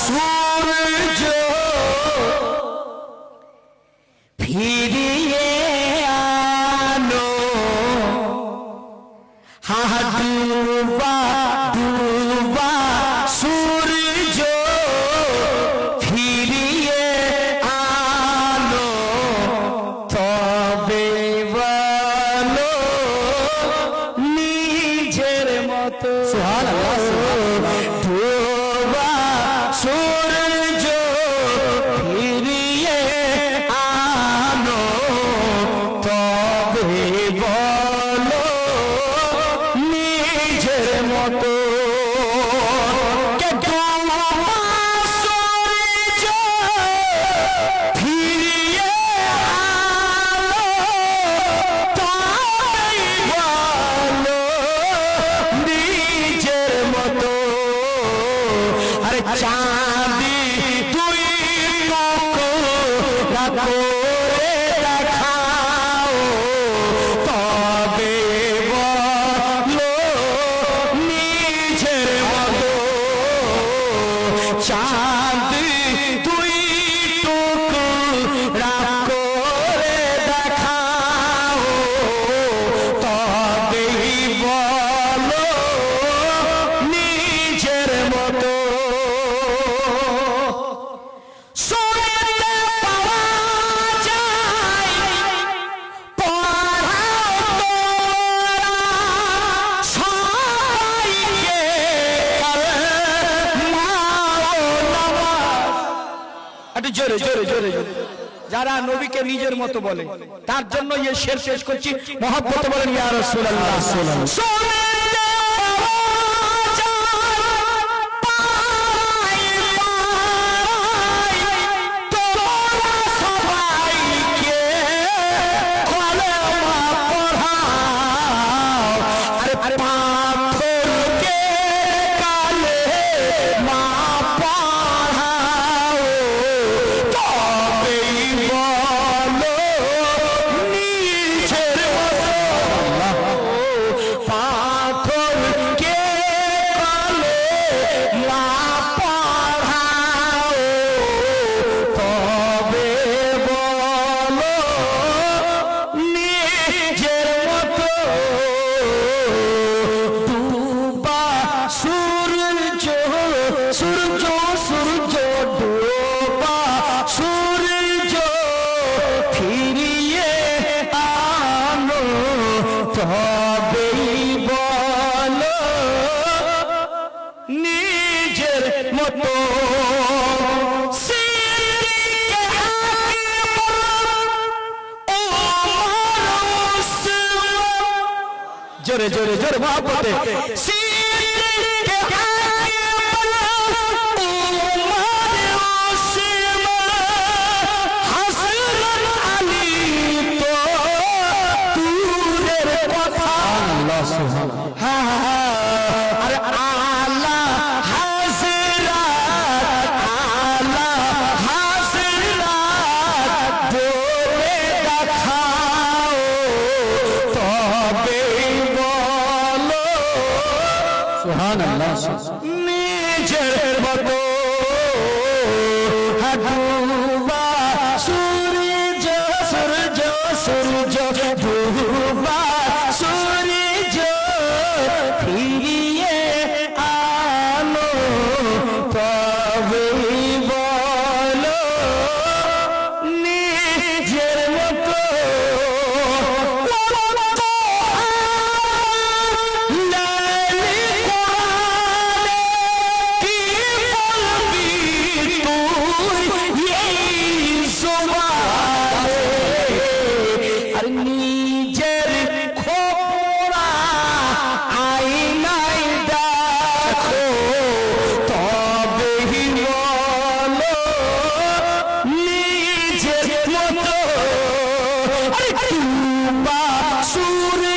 সূর্য ফিরিয়ে আনো ডুবা ডুবা সূর্য ফিরিয়ে আনো তবে বলো নিজের মতো ডুবা সূর্য ফিরিয়ে আনো তবে বলো নিজের মতো চাঁদি তুই করে দেখাও তবে বলো নিজের মতো চাঁদি তুই করে দেখাও তবে বলো নিজের মতো জোরে জোরে জোরে যারা নবীকে নিজের মতো বলে তার জন্য এই শের পেশ করছি মহব্বতে বলেন ইয়া রাসূলুল্লাহ নিজের মতো জোরে জোরে জোরে মহব্বতে নিজের মতো ডুবা সূর্য সূর্য সূর্য ডুবা সূর্য ফিরিয়ে আনো তবে বলো নিজের মতো নিজের খোপরা আয়নায় দেখো তবে বলো নিজের মতো ডুবা সূর্য